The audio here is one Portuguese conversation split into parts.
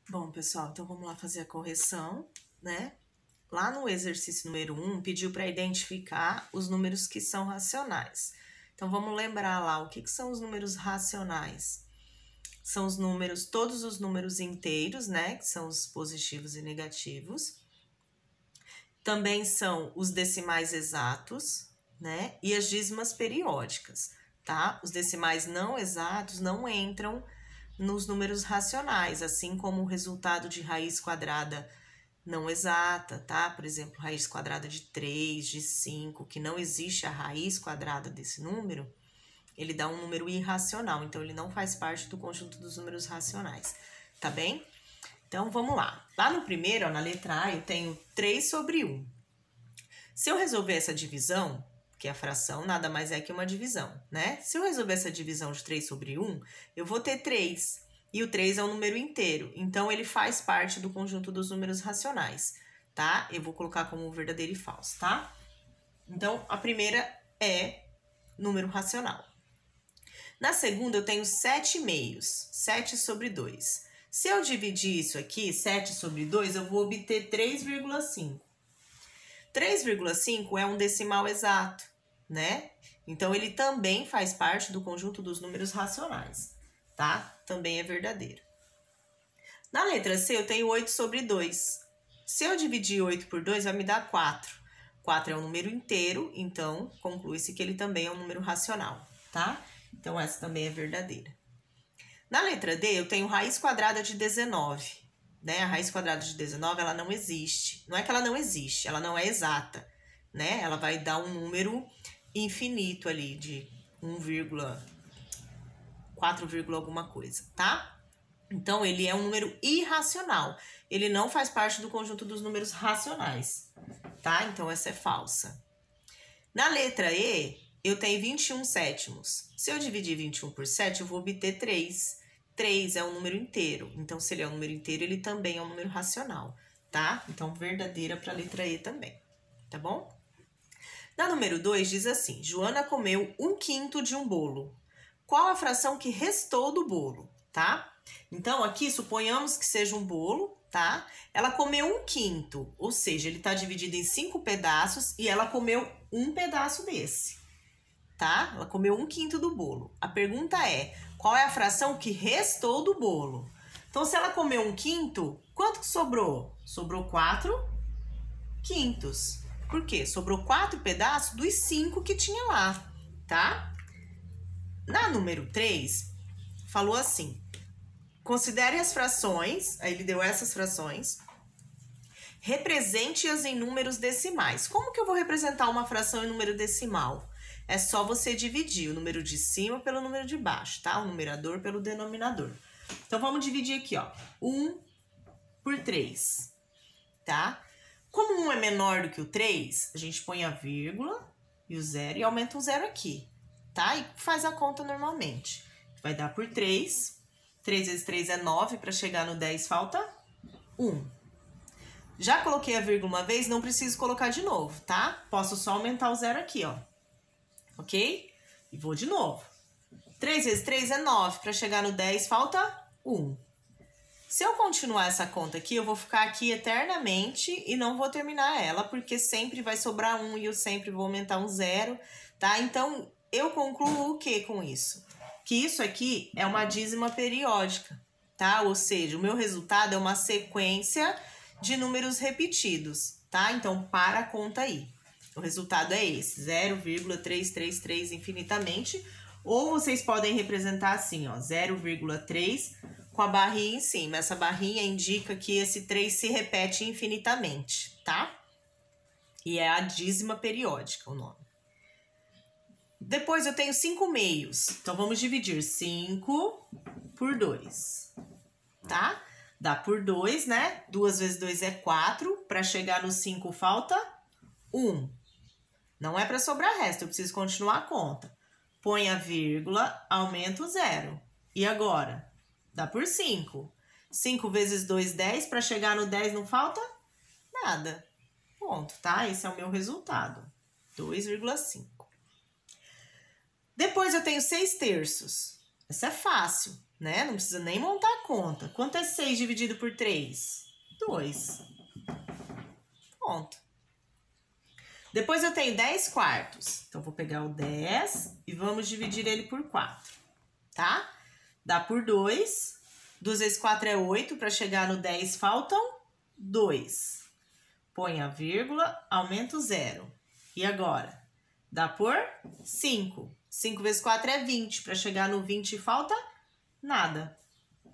Bom, pessoal, então vamos lá fazer a correção, né? Lá no exercício número 1, pediu para identificar os números que são racionais. Então, vamos lembrar lá, o que são os números racionais? São os números, todos os números inteiros, né? Que são os positivos e negativos. Também são os decimais exatos, né? E as dízimas periódicas, tá? Os decimais não exatos não entram nos números racionais, assim como o resultado de raiz quadrada não exata, tá? Por exemplo, raiz quadrada de 3, de 5, que não existe a raiz quadrada desse número, ele dá um número irracional, então ele não faz parte do conjunto dos números racionais, tá bem? Então, vamos lá. Lá no primeiro, ó, na letra A, eu tenho 3 sobre 1. Se eu resolver essa divisão, que a fração nada mais é que uma divisão, né? Se eu resolver essa divisão de 3 sobre 1, eu vou ter 3. E o 3 é um número inteiro, então ele faz parte do conjunto dos números racionais, tá? Eu vou colocar como verdadeiro e falso, tá? Então, a primeira é número racional. Na segunda, eu tenho 7 meios, 7 sobre 2. Se eu dividir isso aqui, 7 sobre 2, eu vou obter 3,5. 3,5 é um decimal exato, né? Então, ele também faz parte do conjunto dos números racionais, tá? Também é verdadeiro. Na letra C, eu tenho 8 sobre 2. Se eu dividir 8 por 2, vai me dar 4. 4 é um número inteiro, então conclui-se que ele também é um número racional, tá? Então, essa também é verdadeira. Na letra D, eu tenho raiz quadrada de 19. Né? A raiz quadrada de 19, ela não existe. Não é que ela não existe, ela não é exata, né? Ela vai dar um número infinito ali de 4, alguma coisa, tá? Então, ele é um número irracional. Ele não faz parte do conjunto dos números racionais, tá? Então, essa é falsa. Na letra E, eu tenho 21 sétimos. Se eu dividir 21 por 7, eu vou obter 3. 3 é um número inteiro. Então, se ele é um número inteiro, ele também é um número racional, tá? Então, verdadeira para a letra E também, tá bom? Na número 2, diz assim: Joana comeu 1/5 de um bolo. Qual a fração que restou do bolo, tá? Então, aqui, suponhamos que seja um bolo, tá? Ela comeu 1/5, ou seja, ele está dividido em 5 pedaços e ela comeu um pedaço desse, tá? Ela comeu 1/5 do bolo. A pergunta é, qual é a fração que restou do bolo? Então, se ela comeu 1/5, quanto que sobrou? Sobrou 4/5. Por quê? Sobrou 4 pedaços dos 5 que tinha lá, tá? Na número 3, falou assim: considere as frações, aí ele deu essas frações, represente-as em números decimais. Como que eu vou representar uma fração em número decimal? É só você dividir o número de cima pelo número de baixo, tá? O numerador pelo denominador. Então, vamos dividir aqui, ó. 1 por 3, tá? Como 1 é menor do que o 3, a gente põe a vírgula e o zero e aumenta o zero aqui, tá? E faz a conta normalmente. Vai dar por 3. 3 vezes 3 é 9. Para chegar no 10, falta 1. Já coloquei a vírgula uma vez, não preciso colocar de novo, tá? Posso só aumentar o zero aqui, ó. Ok? E vou de novo. 3 vezes 3 é 9. Para chegar no 10, falta 1. Se eu continuar essa conta aqui, eu vou ficar aqui eternamente e não vou terminar ela, porque sempre vai sobrar 1 e eu sempre vou aumentar um zero, tá? Então, eu concluo o que com isso? Que isso aqui é uma dízima periódica, tá? Ou seja, o meu resultado é uma sequência de números repetidos, tá? Então, para a conta aí. O resultado é esse, 0,333 infinitamente, ou vocês podem representar assim, ó, 0,3 com a barrinha em cima. Essa barrinha indica que esse 3 se repete infinitamente, tá? E é a dízima periódica o nome. Depois eu tenho 5 meios. Então, vamos dividir 5 por 2, tá? Dá por 2, né? 2 vezes 2 é 4. Para chegar no 5, falta 1. Não é para sobrar resto, eu preciso continuar a conta. Põe a vírgula, aumenta o zero. E agora? Dá por 5. 5 vezes 2, 10. Para chegar no 10 não falta nada. Ponto, tá? Esse é o meu resultado. 2,5. Depois eu tenho 6 terços. Essa é fácil. né? Não precisa nem montar a conta. Quanto é 6 dividido por 3? 2. Ponto. Depois eu tenho 10 quartos. Então, vou pegar o 10 e vamos dividir ele por 4, tá? Dá por 2. 2 vezes 4 é 8. Para chegar no 10, faltam 2. Põe a vírgula, aumenta o 0. E agora? Dá por 5. 5 vezes 4 é 20. Para chegar no 20, falta nada,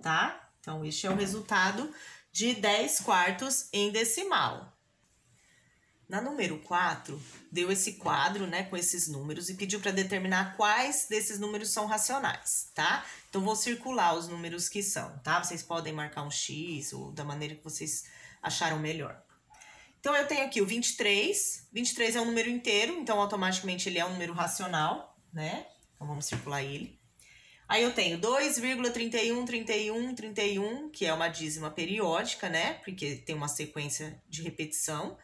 tá? Então, este é o resultado de 10 quartos em decimal. Na número 4, deu esse quadro, né, com esses números e pediu para determinar quais desses números são racionais, tá? Então, vou circular os números que são, tá? Vocês podem marcar um X ou da maneira que vocês acharam melhor. Então, eu tenho aqui o 23. 23 é um número inteiro, então, automaticamente, ele é um número racional, né? Então, vamos circular ele. Aí, eu tenho 2,31, 31, 31, que é uma dízima periódica, né? Porque tem uma sequência de repetição.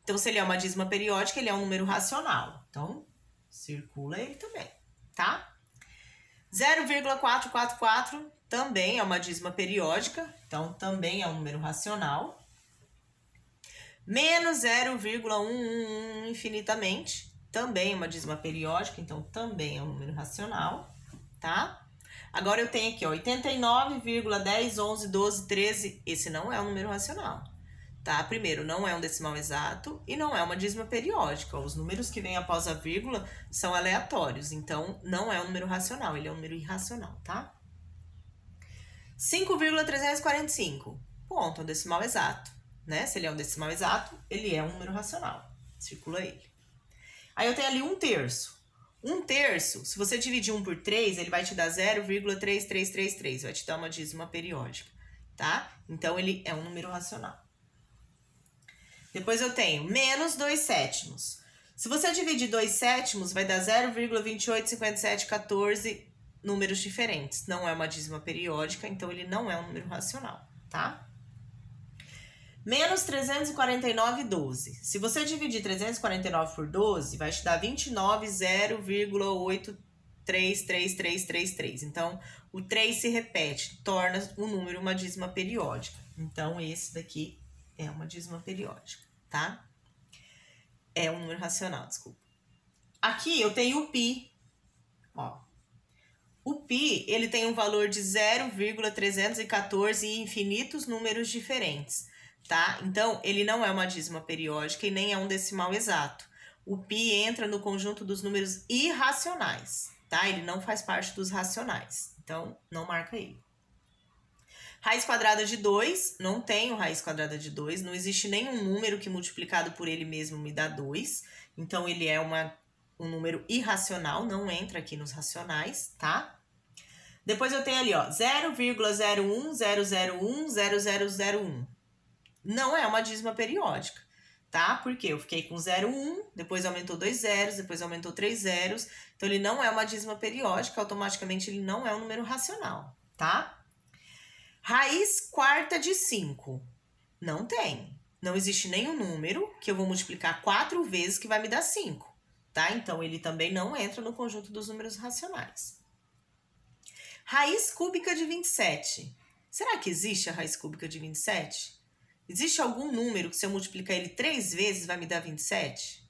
Então, se ele é uma dízima periódica, ele é um número racional. Então, circula ele também, tá? 0,444 também é uma dízima periódica, então também é um número racional. Menos 0,111 infinitamente, também é uma dízima periódica, então também é um número racional, tá? Agora eu tenho aqui, ó, 89,10, 11, 12, 13, esse não é um número racional. Tá? Primeiro, não é um decimal exato e não é uma dízima periódica. Os números que vêm após a vírgula são aleatórios, então não é um número racional, ele é um número irracional, tá? 5,345, ponto, é um decimal exato, né? Se ele é um decimal exato, ele é um número racional. Circula ele. Aí eu tenho ali 1/3. 1/3, se você dividir 1 por 3, ele vai te dar 0,3333, vai te dar uma dízima periódica, tá? Então, ele é um número racional. Depois eu tenho menos 2/7. Se você dividir 2/7, vai dar 0,285714 números diferentes. Não é uma dízima periódica, então ele não é um número racional, tá? Menos 349,12. Se você dividir 349 por 12, vai te dar 29,0,8333333. Então, o 3 se repete, torna o número uma dízima periódica. Então, esse daqui é uma dízima periódica, tá? É um número racional, desculpa. Aqui eu tenho o π, ó. O π, ele tem um valor de 0,314 e infinitos números diferentes, tá? Então, ele não é uma dízima periódica e nem é um decimal exato. O π entra no conjunto dos números irracionais, tá? Ele não faz parte dos racionais, então não marca ele. Raiz quadrada de 2, não tenho raiz quadrada de 2, não existe nenhum número que multiplicado por ele mesmo me dá 2. Então, ele é um número irracional, não entra aqui nos racionais, tá? Depois eu tenho ali, ó, 0,010010001. Não é uma dízima periódica, tá? Porque eu fiquei com 0,1, depois aumentou 2 zeros, depois aumentou 3 zeros. Então, ele não é uma dízima periódica, automaticamente ele não é um número racional, tá? Raiz quarta de 5. Não tem. Não existe nenhum número que eu vou multiplicar 4 vezes que vai me dar 5, tá? Então, ele também não entra no conjunto dos números racionais. Raiz cúbica de 27. Será que existe a raiz cúbica de 27? Existe algum número que se eu multiplicar ele 3 vezes vai me dar 27?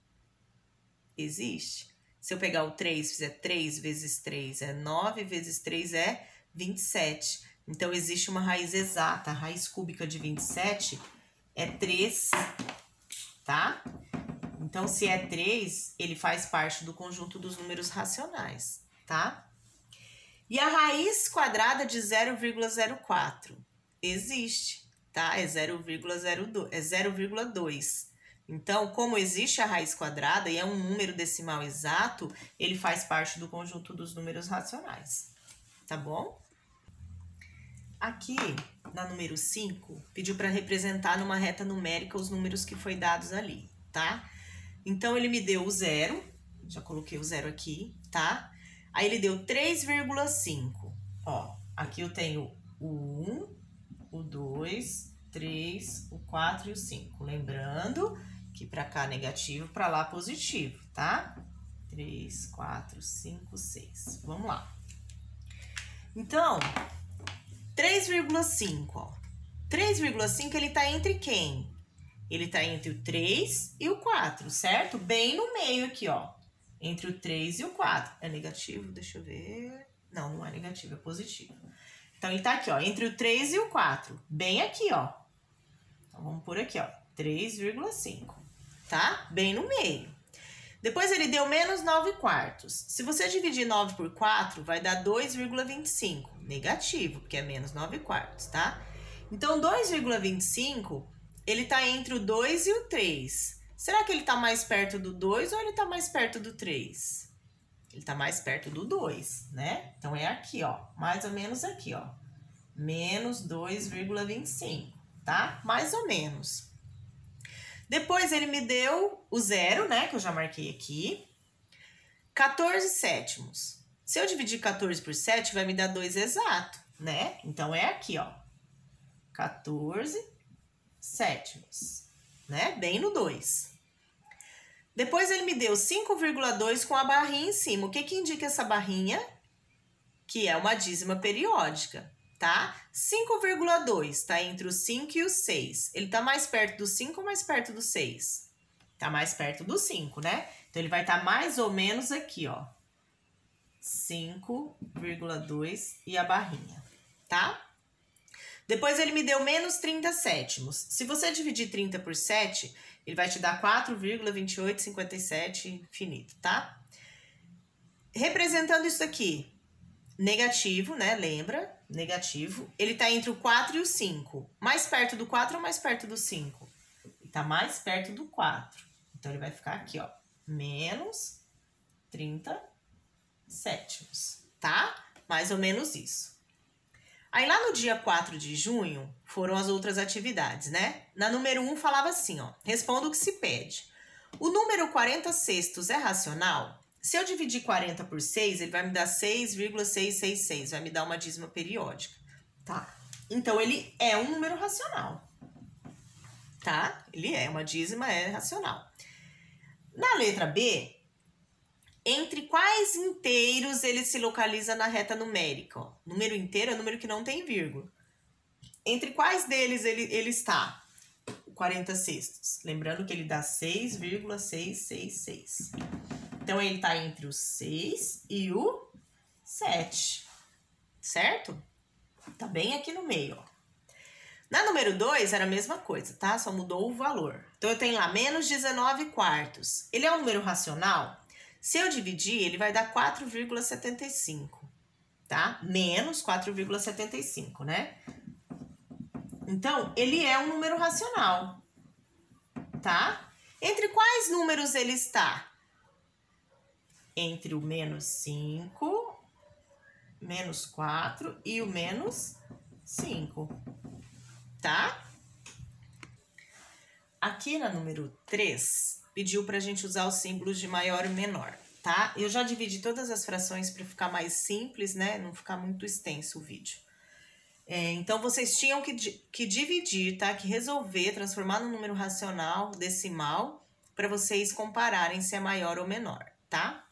Existe. Se eu pegar o 3 e fizer 3 vezes 3 é 9, vezes 3 é 27. Então, existe uma raiz exata. A raiz cúbica de 27 é 3, tá? Então, se é 3, ele faz parte do conjunto dos números racionais, tá? E a raiz quadrada de 0,04 existe, tá? É 0,2. Então, como existe a raiz quadrada e é um número decimal exato, ele faz parte do conjunto dos números racionais, tá bom? Aqui, na número 5, pediu para representar numa reta numérica os números que foi dados ali, tá? Então, ele me deu o 0, já coloquei o 0 aqui, tá? Aí, ele deu 3,5. Ó, aqui eu tenho o 1, o 2, 3, o 4 e o 5. Lembrando que para cá negativo, para lá positivo, tá? 3, 4, 5, 6. Vamos lá. Então, 3,5, ó. 3,5 ele tá entre quem? Ele tá entre o 3 e o 4, certo? Bem no meio aqui, ó. Entre o 3 e o 4. É negativo? Deixa eu ver. Não, não é negativo, é positivo. Então, ele tá aqui, ó, entre o 3 e o 4. Bem aqui, ó. Então, vamos por aqui, ó. 3,5, tá? Bem no meio. Depois, ele deu menos 9/4. Se você dividir 9 por 4, vai dar 2,25. Negativo, porque é menos 9/4, tá? Então, 2,25, ele tá entre o 2 e o 3. Será que ele tá mais perto do 2 ou ele tá mais perto do 3? Ele tá mais perto do 2, né? Então, é aqui, ó. Mais ou menos aqui, ó. Menos 2,25, tá? Mais ou menos. Depois, ele me deu o zero, né? Que eu já marquei aqui. 14/7. Se eu dividir 14 por 7, vai me dar 2 exato, né? Então, é aqui, ó. 14/7, né? Bem no 2. Depois, ele me deu 5,2 com a barrinha em cima. O que que indica essa barrinha? Que é uma dízima periódica, tá? 5,2 tá entre o 5 e o 6. Ele tá mais perto do 5 ou mais perto do 6? Tá mais perto do 5, né? Então, ele vai estar mais ou menos aqui, ó. 5,2 e a barrinha, tá? Depois, ele me deu menos 30/7. Se você dividir 30 por 7, ele vai te dar 4,2857 infinito, tá? Representando isso aqui, negativo, né? Lembra? Negativo. Ele tá entre o 4 e o 5. Mais perto do 4 ou mais perto do 5? Ele tá mais perto do 4. Então, ele vai ficar aqui, ó. Menos 30/7, tá? Mais ou menos isso. Aí, lá no dia 4 de junho, foram as outras atividades, né? Na número 1, falava assim, ó. Responda o que se pede. O número 40/6 é racional? Se eu dividir 40 por 6, ele vai me dar 6,666. Vai me dar uma dízima periódica, tá? Então, ele é um número racional, tá? Ele é uma dízima, é racional. Na letra B, entre quais inteiros ele se localiza na reta numérica? Ó, número inteiro é número que não tem vírgula. Entre quais deles ele está? 40/6. Lembrando que ele dá 6,666. Então, ele está entre o 6 e o 7, certo? Tá bem aqui no meio, ó. Na número 2, era a mesma coisa, tá? Só mudou o valor. Então, eu tenho lá menos 19/4. Ele é um número racional? Se eu dividir, ele vai dar 4,75, tá? Menos 4,75, né? Então, ele é um número racional, tá? Entre quais números ele está? Entre o menos 5, menos 4 e o menos 5, tá? Aqui na número 3, pediu pra gente usar os símbolos de maior e menor, tá? Eu já dividi todas as frações para ficar mais simples, né? Não ficar muito extenso o vídeo. Então, vocês tinham que dividir, tá? Que resolver, transformar no número racional, decimal, para vocês compararem se é maior ou menor, tá?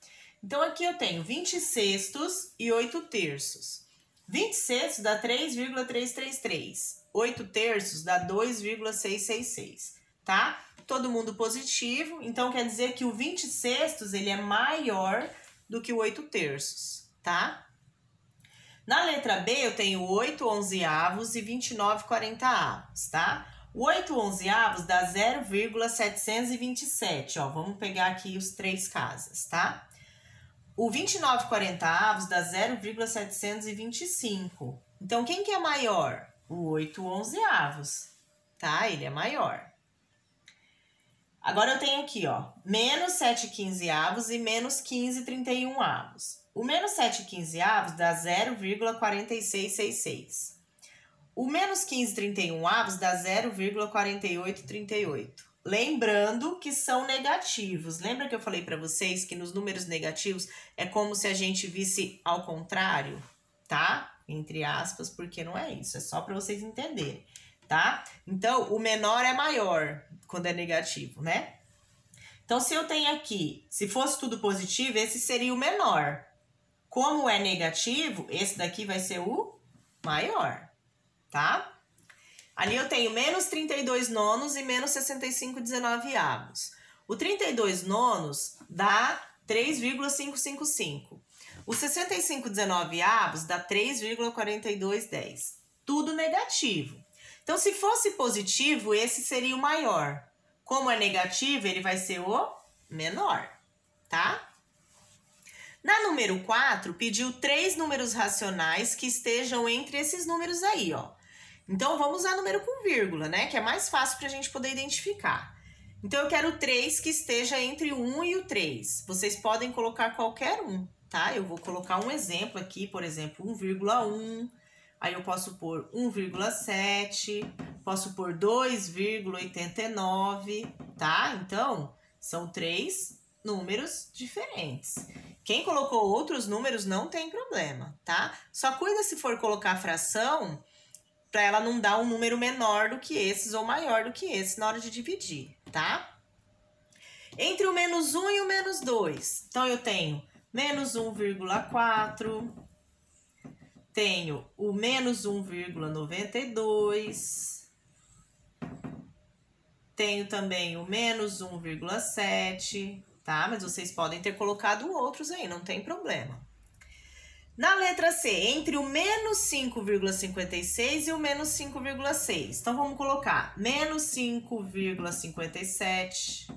Então, aqui eu tenho 20/6 e 8/3. 20/6 dá 3,333. 8/3 dá 2,666, tá? Todo mundo positivo, então quer dizer que o 20/6 ele é maior do que o 8/3, tá? Na letra B, eu tenho 8/11 e 29/40, tá? O 8/11 dá 0,727, ó. Vamos pegar aqui os 3 casas, tá? O 29/40 dá 0,725. Então, quem que é maior? O 8/11, tá? Ele é maior. Agora, eu tenho aqui, ó, menos 7/15 e menos 15/31. O menos 7/15 dá 0,4666. O menos 15/31 dá 0,4838. Lembrando que são negativos. Lembra que eu falei para vocês que nos números negativos é como se a gente visse ao contrário, tá? Entre aspas, porque não é isso. É só para vocês entenderem, tá? Então, o menor é maior quando é negativo, né? Então, se eu tenho aqui, se fosse tudo positivo, esse seria o menor. Como é negativo, esse daqui vai ser o maior, tá? Ali eu tenho menos 32 nonos e menos 65 19avos. O 32 nonos dá 3,555. O 65 19avos dá 3,4210. Tudo negativo. Então, se fosse positivo, esse seria o maior. Como é negativo, ele vai ser o menor, tá? Na número 4, pediu 3 números racionais que estejam entre esses números aí, ó. Então, vamos usar número com vírgula, né? Que é mais fácil para a gente poder identificar. Então, eu quero 3 que esteja entre o 1 e o 3. Vocês podem colocar qualquer um, tá? Eu vou colocar um exemplo aqui, por exemplo, 1,1. Aí eu posso pôr 1,7, posso pôr 2,89, tá? Então, são 3 números diferentes. Quem colocou outros números não tem problema, tá? Só cuida se for colocar fração, para ela não dar um número menor do que esses ou maior do que esse na hora de dividir, tá? Entre o menos 1 e o menos 2, então eu tenho menos 1,4, tenho o menos 1,92, tenho também o menos 1,7, tá? Mas vocês podem ter colocado outros aí, não tem problema. Na letra C, entre o menos 5,56 e o menos 5,6. Então, vamos colocar menos 5,57,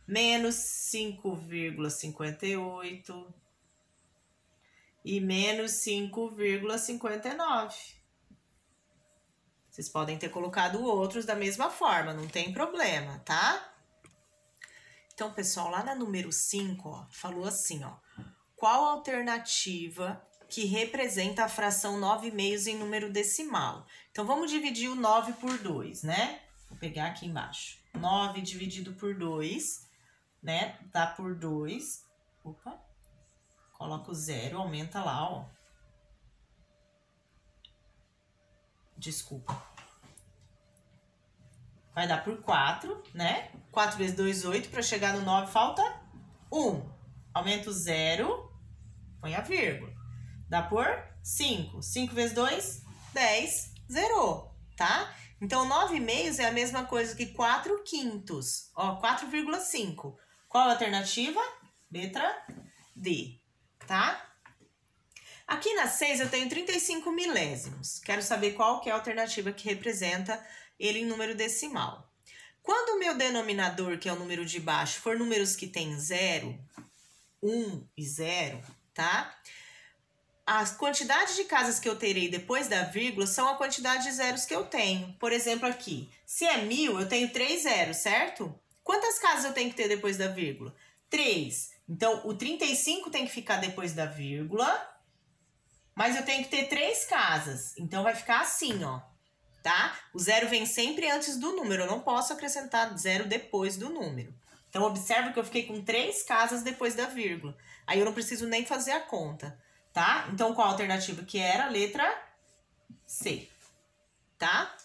menos 5,58 e menos 5,59. Vocês podem ter colocado outros da mesma forma, não tem problema, tá? Então, pessoal, lá na número 5, ó, falou assim, ó. Qual a alternativa que representa a fração 9/2 em número decimal? Então, vamos dividir o 9 por 2, né? Vou pegar aqui embaixo. 9 dividido por 2, né? Dá por 2. Opa. Coloca o 0, aumenta lá, ó. Desculpa. Vai dar por 4, né? 4 vezes 2, 8. Para chegar no 9, falta 1. Aumenta o 0, põe a vírgula. Dá por 5. 5 vezes 2, 10. Zerou, tá? Então, 9/2 é a mesma coisa que 4/5. Ó, 4,5. Qual a alternativa? Letra D, tá? Aqui na 6 eu tenho 35 milésimos. Quero saber qual que é a alternativa que representa ele em número decimal. Quando o meu denominador, que é o número de baixo, for números que tem 0, 1 e 0, tá? A quantidade de casas que eu terei depois da vírgula são a quantidade de zeros que eu tenho. Por exemplo, aqui, se é 1000, eu tenho 3 zeros, certo? Quantas casas eu tenho que ter depois da vírgula? 3. Então, o 35 tem que ficar depois da vírgula, mas eu tenho que ter 3 casas. Então, vai ficar assim, ó, tá? O zero vem sempre antes do número. Eu não posso acrescentar zero depois do número. Então, observa que eu fiquei com 3 casas depois da vírgula. Aí, eu não preciso nem fazer a conta, tá? Então, qual a alternativa que era? Letra C, tá?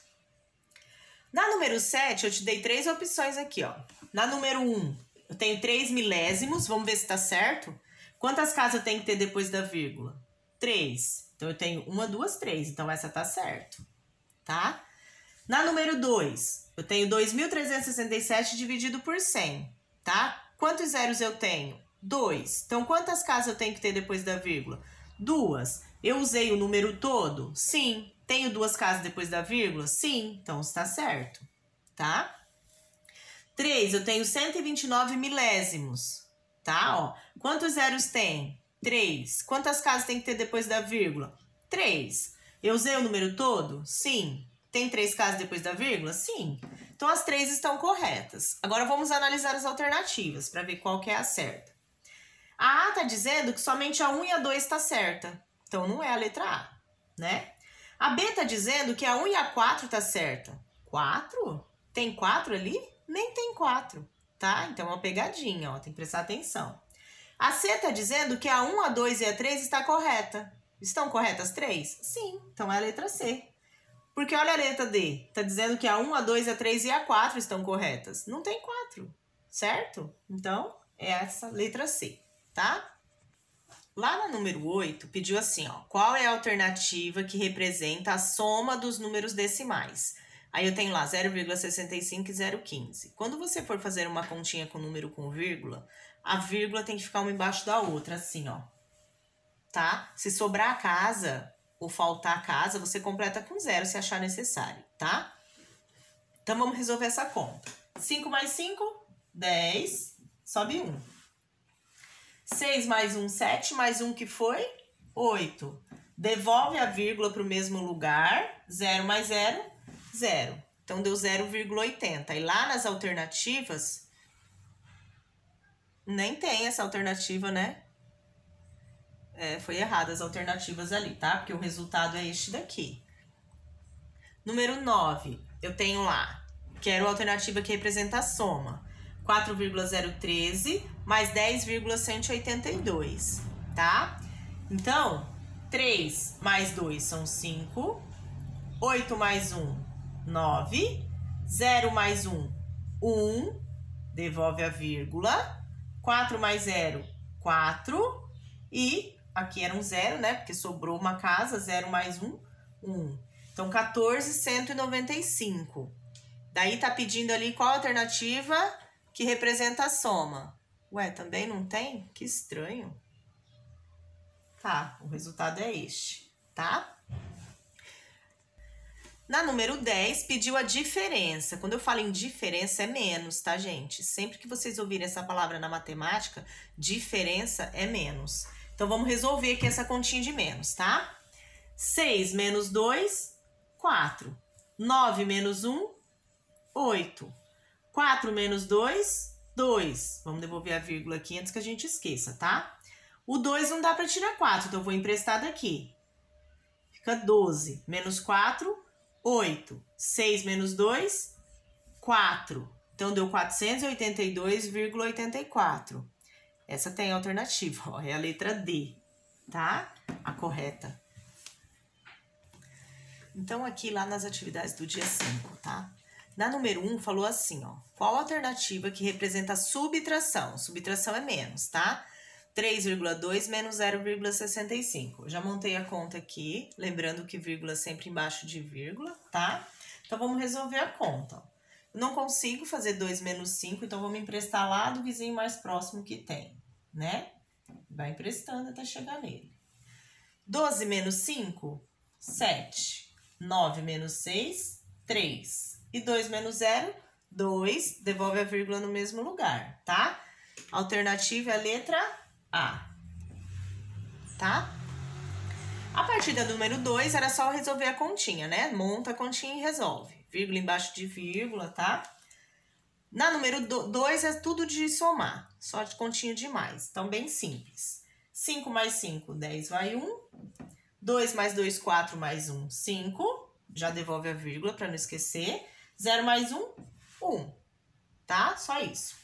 Na número 7, eu te dei 3 opções aqui, ó. Na número 1, eu tenho 3 milésimos. Vamos ver se tá certo. Quantas casas eu tenho que ter depois da vírgula? 3. Então, eu tenho 1, 2, 3. Então, essa tá certo, tá? Na número 2, eu tenho 2.367 dividido por 100, tá? Quantos zeros eu tenho? 2. Então, quantas casas eu tenho que ter depois da vírgula? 2. Eu usei o número todo? Sim. Tenho 2 casas depois da vírgula? Sim. Então, está certo, tá? 3. Eu tenho 129 milésimos, tá? Ó, quantos zeros tem? 3. Quantas casas tem que ter depois da vírgula? 3. Eu usei o número todo? Sim. Tem 3 casas depois da vírgula? Sim. Então, as 3 estão corretas. Agora, vamos analisar as alternativas para ver qual que é a certa. A A está dizendo que somente a 1 e a 2 está certa. Então, não é a letra A, né? A B está dizendo que a 1 e a 4 está certa. 4? Tem 4 ali? Nem tem 4, tá? Então, é uma pegadinha, ó. Tem que prestar atenção. A C está dizendo que a 1, a 2 e a 3 está correta. Estão corretas 3? Sim. Então, é a letra C. Porque olha a letra D. Está dizendo que a 1, a 2, a 3 e a 4 estão corretas. Não tem 4, certo? Então, é essa letra C, tá? Lá no número 8, pediu assim, ó, qual é a alternativa que representa a soma dos números decimais? Aí eu tenho lá 0,65 e 0,15. Quando você for fazer uma continha com número com vírgula, a vírgula tem que ficar uma embaixo da outra, assim, ó. Tá? Se sobrar a casa ou faltar a casa, você completa com 0 se achar necessário, tá? Então, vamos resolver essa conta. 5 mais 5, 10, sobe 1. 6 mais 1, 7, mais 1 que foi? 8. Devolve a vírgula para o mesmo lugar. 0 mais 0, 0. Então, deu 0,80. E lá nas alternativas, nem tem essa alternativa, né? Foi errada as alternativas ali, tá? Porque o resultado é este daqui. Número 9, eu tenho lá, quero a alternativa que representa a soma. 4,013 mais 10,182, tá? Então, 3 mais 2 são 5, 8 mais 1, 9, 0 mais 1, 1, devolve a vírgula, 4 mais 0, 4, e aqui era um 0, né? Porque sobrou uma casa, 0 mais 1, 1. Então, 14,195. Daí, tá pedindo ali qual a alternativa que representa a soma. Ué, também não tem? Que estranho. Tá, o resultado é este, tá? Na número 10, pediu a diferença. Quando eu falo em diferença, é menos, tá, gente? Sempre que vocês ouvirem essa palavra na matemática, diferença é menos. Então, vamos resolver aqui essa continha de menos, tá? 6 menos 2, 4. 9 menos 1, 8. 4 menos 2, 2. Vamos devolver a vírgula aqui antes que a gente esqueça, tá? O 2 não dá para tirar 4, então eu vou emprestar daqui. Fica 12. Menos 4, 8. 6 menos 2, 4. Então, deu 482,84. Essa tem alternativa, ó, é a letra D, tá? A correta. Então, aqui lá nas atividades do dia 5, tá? Na número 1, falou assim, ó. Qual a alternativa que representa a subtração? Subtração é menos, tá? 3,2 menos 0,65. Já montei a conta aqui, lembrando que vírgula é sempre embaixo de vírgula, tá? Então, vamos resolver a conta. Eu não consigo fazer 2 menos 5, então vamos emprestar lá do vizinho mais próximo que tem, né? Vai emprestando até chegar nele. 12 menos 5, 7. 9 menos 6, 3. E 2 menos 0, 2. Devolve a vírgula no mesmo lugar, tá? A alternativa é a letra A, tá? A partir da número 2, era só resolver a continha, né? Monta a continha e resolve. Vírgula embaixo de vírgula, tá? Na número 2 é tudo de somar, só de continha de mais. Então, bem simples. 5 mais 5, 10 vai 1. 2 mais 2, 4 mais 1, 5. Já devolve a vírgula para não esquecer. 0 mais 1, 1. Tá? Só isso.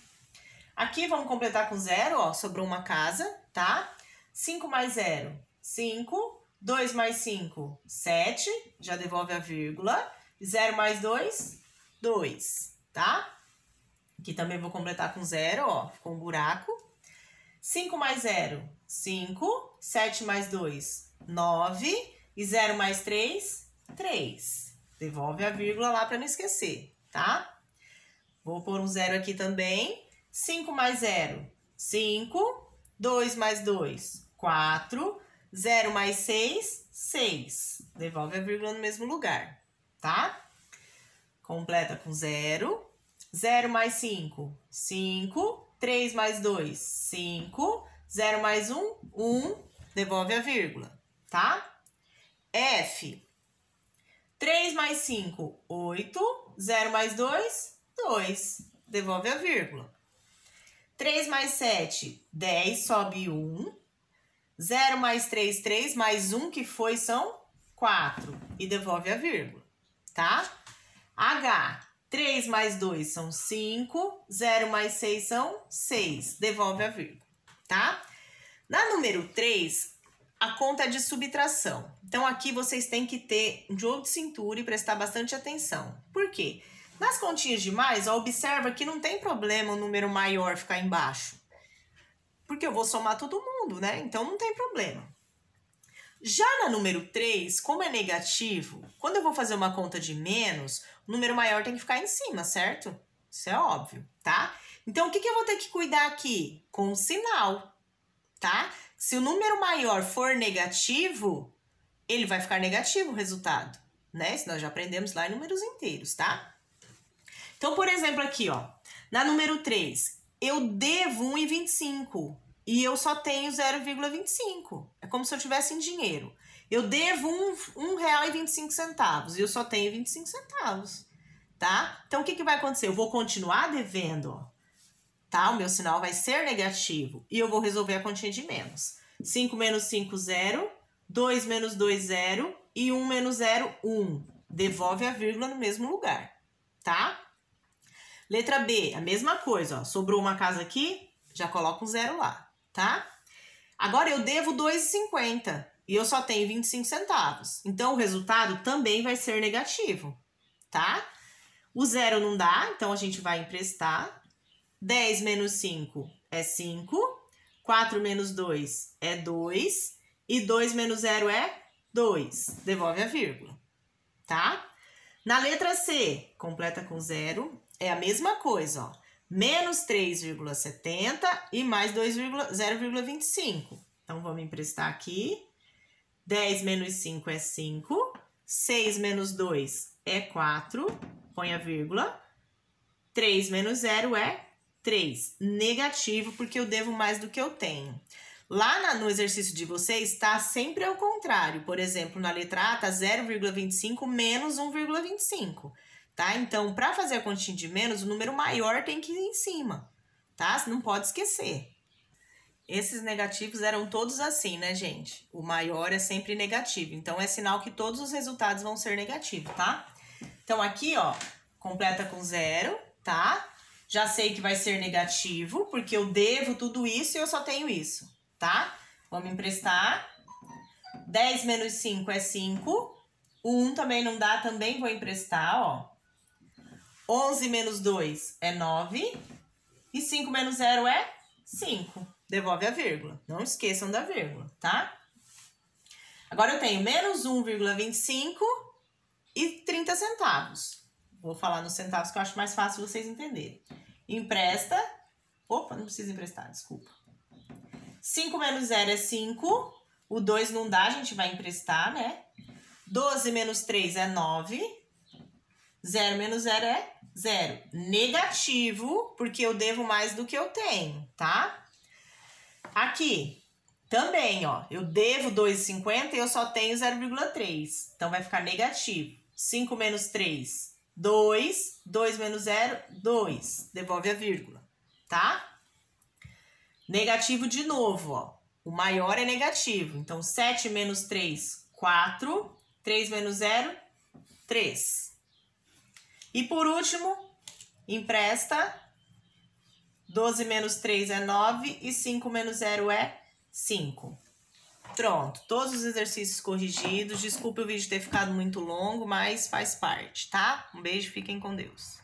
Aqui vamos completar com 0, ó. Sobrou uma casa, tá? 5 mais 0, 5. 2 mais 5, 7. Já devolve a vírgula. 0 mais 2, 2. Tá? Aqui também vou completar com 0, ó. Ficou um buraco. 5 mais 0, 5. 7 mais 2, 9. E 0 mais 3, 3. Devolve a vírgula lá para não esquecer, tá? Vou pôr um 0 aqui também. 5 mais 0, 5. 2 mais 2, 4. 0 mais 6, 6. Devolve a vírgula no mesmo lugar, tá? Completa com 0. 0 mais 5, 5. 3 mais 2, 5. 0 mais 1, 1. Devolve a vírgula, tá? F. 3 mais 5, 8. 0 mais 2, 2. Devolve a vírgula. 3 mais 7, 10. Sobe 1. 0 mais 3, 3. Mais 1 que foi são 4. E devolve a vírgula, tá? H. 3 mais 2 são 5. 0 mais 6 são 6. Devolve a vírgula, tá? Na número 3, a conta é de subtração. Então, aqui vocês têm que ter um jogo de cintura e prestar bastante atenção. Por quê? Nas continhas de mais, ó, observa que não tem problema o número maior ficar embaixo. porque eu vou somar todo mundo, né? Então não tem problema. Já na número 3, como é negativo, quando eu vou fazer uma conta de menos, o número maior tem que ficar em cima, certo? Isso é óbvio, tá? Então, o que eu vou ter que cuidar aqui? Com o sinal, tá? Se o número maior for negativo, ele vai ficar negativo o resultado, né? Isso nós já aprendemos lá em números inteiros, tá? Então, por exemplo, aqui, ó, na número 3, eu devo 1,25 e eu só tenho 0,25. É como se eu tivesse em dinheiro. Eu devo R$1,25 e eu só tenho 25 centavos, tá? Então, o que vai acontecer? Eu vou continuar devendo, ó, tá? O meu sinal vai ser negativo e eu vou resolver a continha de menos. 5 menos 5, 0. 2 menos 2, 0. E 1 menos 0, 1. Devolve a vírgula no mesmo lugar, tá? Letra B, a mesma coisa, ó. Sobrou uma casa aqui, já coloca um 0 lá, tá? Agora eu devo 2,50 e eu só tenho 25 centavos. Então, o resultado também vai ser negativo, tá? O 0 não dá, então a gente vai emprestar. 10 menos 5 é 5. 4 menos 2 é 2. E 2 menos 0 é 2. Devolve a vírgula, tá? Na letra C, completa com 0. É a mesma coisa, ó. Menos 3,70 e mais 0,25. Então, vamos emprestar aqui. 10 menos 5 é 5. 6 menos 2 é 4. Põe a vírgula. 3 menos 0 é 3. Negativo, porque eu devo mais do que eu tenho. Lá no exercício de vocês, está sempre ao contrário. Por exemplo, na letra A, está 0,25 menos 1,25. Tá? Então, para fazer a continha de menos, o número maior tem que ir em cima, tá? Você não pode esquecer. Esses negativos eram todos assim, né, gente? O maior é sempre negativo. Então, é sinal que todos os resultados vão ser negativos, tá? Então, aqui, ó, completa com 0, tá? Já sei que vai ser negativo, porque eu devo tudo isso e eu só tenho isso, tá? Vamos emprestar. 10 menos 5 é 5. O 1 também não dá, também vou emprestar, ó. 11 menos 2 é 9. E 5 menos 0 é 5. Devolve a vírgula. Não esqueçam da vírgula, tá? Agora eu tenho menos 1,25 e 30 centavos. Vou falar nos centavos que eu acho mais fácil vocês entenderem. Empresta. Opa, não precisa emprestar, desculpa. 5 menos 0 é 5. O 2 não dá, a gente vai emprestar, né? 12 menos 3 é 9. 0 menos 0 é 0. Negativo, porque eu devo mais do que eu tenho, tá? Aqui, também, ó. Eu devo 2,50 e eu só tenho 0,3. Então, vai ficar negativo. 5 menos 3, 2. 2 menos 0, 2. Devolve a vírgula, tá? Negativo de novo, ó. O maior é negativo. Então, 7 menos 3, 4. 3 menos 0, 3. E por último, empresta. 12 menos 3 é 9 e 5 menos 0 é 5. Pronto, todos os exercícios corrigidos. Desculpe o vídeo ter ficado muito longo, mas faz parte, tá? Um beijo, fiquem com Deus.